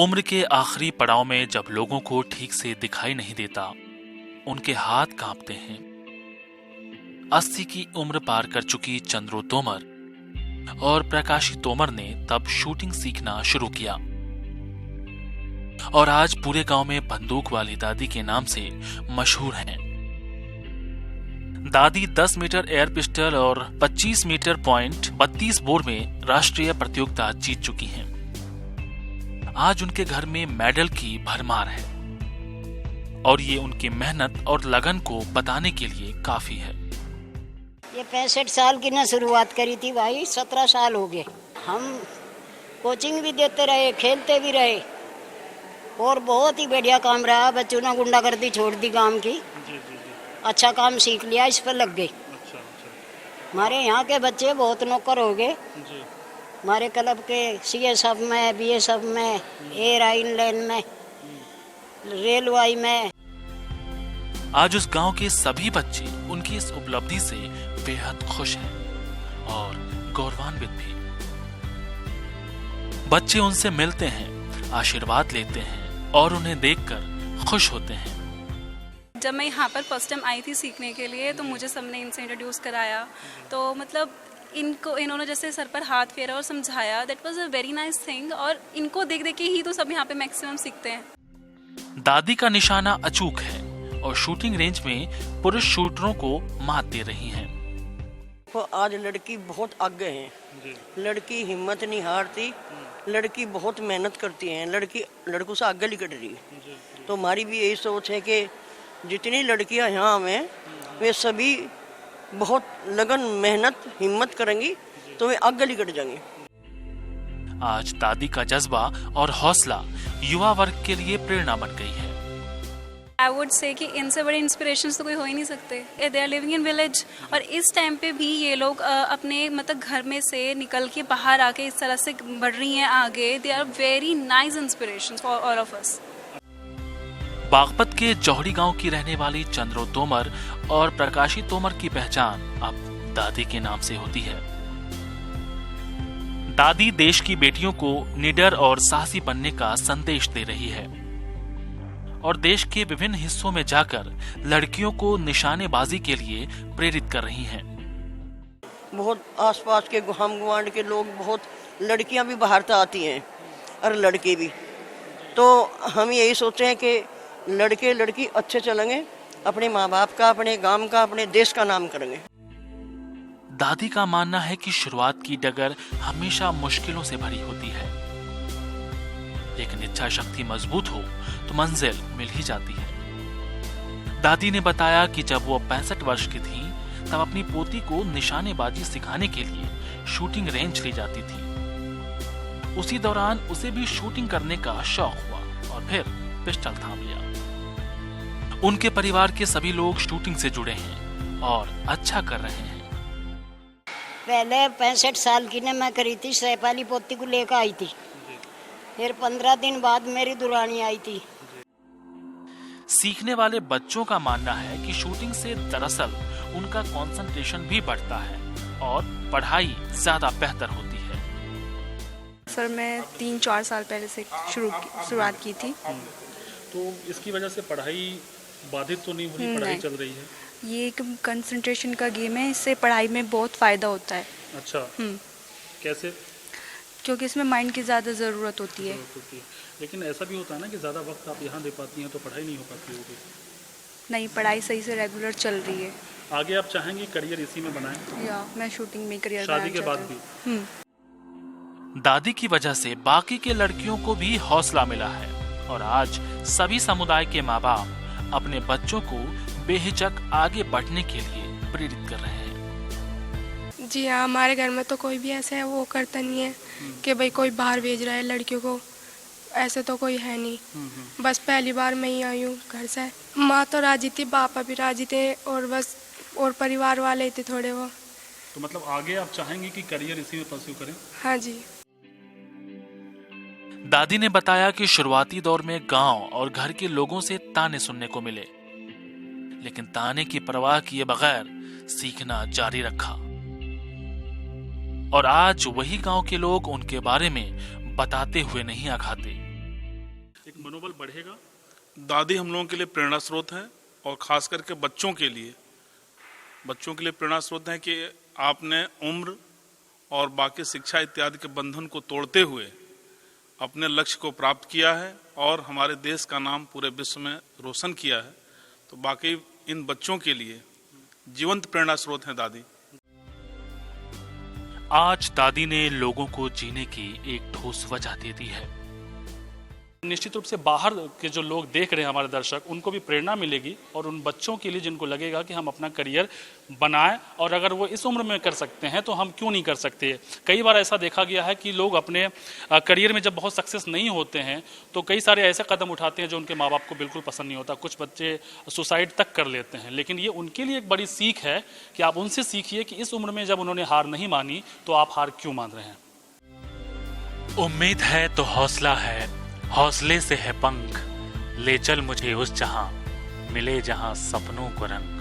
उम्र के आखिरी पड़ाव में जब लोगों को ठीक से दिखाई नहीं देता, उनके हाथ कांपते हैं। 80 की उम्र पार कर चुकी चंद्रू तोमर और प्रकाशी तोमर ने तब शूटिंग सीखना शुरू किया और आज पूरे गांव में बंदूक वाली दादी के नाम से मशहूर हैं। दादी 10 मीटर एयर पिस्टल और 25 मीटर पॉइंट 32 बोर में राष्ट्रीय प्रतियोगिता जीत चुकी हैं। आज उनके घर में मेडल की भरमार है और ये उनकी मेहनत और लगन को बताने के लिए काफी है। ये 65 साल की ना शुरुआत करी थी भाई, 17 साल हो गए। हम कोचिंग भी देते रहे, खेलते भी रहे और बहुत ही बढ़िया काम रहा। बच्चों ने गुंडागर्दी छोड़ दी गांव की। अच्छा काम सीख लिया, इस पर लग गए। हमारे यहाँ के बच्चे बहुत नौकर हो गए। हमारे क्लब के CSF में, BSF में, एयर लाइन में, रेलवे में। आज उस गांव के सभी बच्चे उनकी इस उपलब्धि से बेहद खुश हैं और गौरवान्वित भी। बच्चे उनसे मिलते हैं, आशीर्वाद लेते हैं और उन्हें देखकर खुश होते हैं। जब मैं यहाँ पर फर्स्ट टाइम आई थी सीखने के लिए तो मुझे सबने इनसे इंट्रोड्यूस कराया, तो मतलब इन्होंने जैसे सर पर हाथ फेरा और समझाया, that was a very nice thing. और इनको देख देख के ही तो सब यहाँ पे मैक्सिमम सीखते हैं। दादी का निशाना अचूक है और शूटिंग रेंज में पुरुष शूटरों को मात दे रही हैं। तो आज लड़की बहुत आगे है, लड़की हिम्मत नहीं हारती, लड़की बहुत मेहनत करती है, लड़की लड़कों से आगे निकल रही है। तो हमारी भी यही सोच है कि जितनी लड़कियां यहाँ में वे सभी बहुत लगन, मेहनत, हिम्मत करेंगी तो वे आगे निकल जाएंगे। आज दादी का जज्बा और हौसला युवा वर्ग के लिए प्रेरणा बन गई है। आई वुड से कि इनसे बड़े इंस्पिरेशंस तो कोई हो ही नहीं सकते। They are living in village और इस टाइम पे भी ये लोग अपने मतलब घर में से निकल के बाहर आके इस तरह से बढ़ रही हैं आगे। They are very nice inspirations for all of us. Baghpat के जौहरी गांव की रहने वाली चंद्रू तोमर और प्रकाशी तोमर की पहचान अब दादी के नाम से होती है। दादी देश की बेटियों को निडर और साहसी बनने का संदेश दे रही है और देश के विभिन्न हिस्सों में जाकर लड़कियों को निशानेबाजी के लिए प्रेरित कर रही हैं। बहुत आसपास के गुहाम गुआंड के लोग, बहुत लड़कियां भी बाहर से आती हैं और लड़के भी। तो हम यही सोचे हैं कि लड़के लड़की अच्छे चलेंगे, अपने माँ बाप का, अपने गांव का, अपने देश का नाम करेंगे। दादी का मानना है कि शुरुआत की डगर हमेशा मुश्किलों से भरी होती है, लेकिन इच्छा शक्ति मजबूत हो तो मंजिल मिल ही जाती है। दादी ने बताया कि जब वो 65 वर्ष की थी तब अपनी पोती को निशानेबाजी सिखाने के लिए शूटिंग रेंज ले जाती थी। उसी दौरान उसे भी शूटिंग करने का शौक हुआ और फिर पिस्टल थाम लिया। उनके परिवार के सभी लोग शूटिंग से जुड़े हैं और अच्छा कर रहे हैं। पहले 65 साल की ने मैं करी थी, सैपाली पोती को लेकर आई थी। फिर 15 दिन बाद मेरी दुल्हनी आई थी। सीखने वाले बच्चों का मानना है कि शूटिंग से दरअसल उनका कंसंट्रेशन भी बढ़ता है और पढ़ाई ज्यादा बेहतर होती है। सर मैं 3-4 साल पहले से शुरुआत की थी। तो इसकी वजह से पढ़ाई बाधित तो नहीं हो रही? पढ़ाई चल रही है? ये एक कंसंट्रेशन का गेम है, इससे पढ़ाई में बहुत फ़ायदा होता है। अच्छा, कैसे? क्योंकि इसमें माइंड की ज़्यादा ज़रूरत होती है। लेकिन ऐसा भी होता है ना कि ज़्यादा वक्त आप यहाँ दे पाती हैं तो पढ़ाई नहीं हो पाती होगी। नहीं, पढ़ाई सही से रेगुलर चल रही है। आगे आप चाहेंगे करियर इसी में बनाएं? या मैं शूटिंग में करियर शादी के बाद भी? दादी की वजह से बाकी के लड़कियों को भी हौसला मिला है और आज सभी समुदाय के माँ बाप अपने बच्चों को बेहिचक आगे बढ़ने के लिए प्रेरित कर रहे हैं। जी हाँ, हमारे घर में तो कोई भी ऐसा है वो करता नहीं है कि भाई कोई बाहर भेज रहा है लड़कियों को, ऐसे तो कोई है नहीं। बस पहली बार मैं ही आई हूँ घर से। माँ तो राजी थी, पापा भी राजी थे और बस और परिवार वाले थे थोड़े वो। तो मतलब आगे आप चाहेंगे कि करियर इसी में परस्यू करें? हाँ जी। दादी ने बताया कि शुरुआती दौर में गांव और घर के लोगों से ताने सुनने को मिले, लेकिन ताने की परवाह किए बगैर सीखना जारी रखा और आज वही गांव के लोग उनके बारे में बताते हुए नहीं आघाते। मनोबल बढ़ेगा? दादी हम लोगों के लिए प्रेरणा स्रोत है और ख़ास करके बच्चों के लिए प्रेरणा स्रोत है कि आपने उम्र और बाकी शिक्षा इत्यादि के बंधन को तोड़ते हुए अपने लक्ष्य को प्राप्त किया है और हमारे देश का नाम पूरे विश्व में रोशन किया है। तो बाकी इन बच्चों के लिए जीवंत प्रेरणा स्रोत है दादी। आज दादी ने लोगों को जीने की एक ठोस वजह दे दी है। निश्चित रूप से बाहर के जो लोग देख रहे हैं, हमारे दर्शक, उनको भी प्रेरणा मिलेगी और उन बच्चों के लिए जिनको लगेगा कि हम अपना करियर बनाएं और अगर वो इस उम्र में कर सकते हैं तो हम क्यों नहीं कर सकते। कई बार ऐसा देखा गया है कि लोग अपने करियर में जब बहुत सक्सेस नहीं होते हैं तो कई सारे ऐसे कदम उठाते हैं जो उनके माँ बाप को बिल्कुल पसंद नहीं होता। कुछ बच्चे सुसाइड तक कर लेते हैं, लेकिन ये उनके लिए एक बड़ी सीख है कि आप उनसे सीखिए कि इस उम्र में जब उन्होंने हार नहीं मानी तो आप हार क्यों मान रहे हैं। उम्मीद है तो हौसला है, हौसले से है पंख, ले चल मुझे उस जहां मिले जहां सपनों को रंग।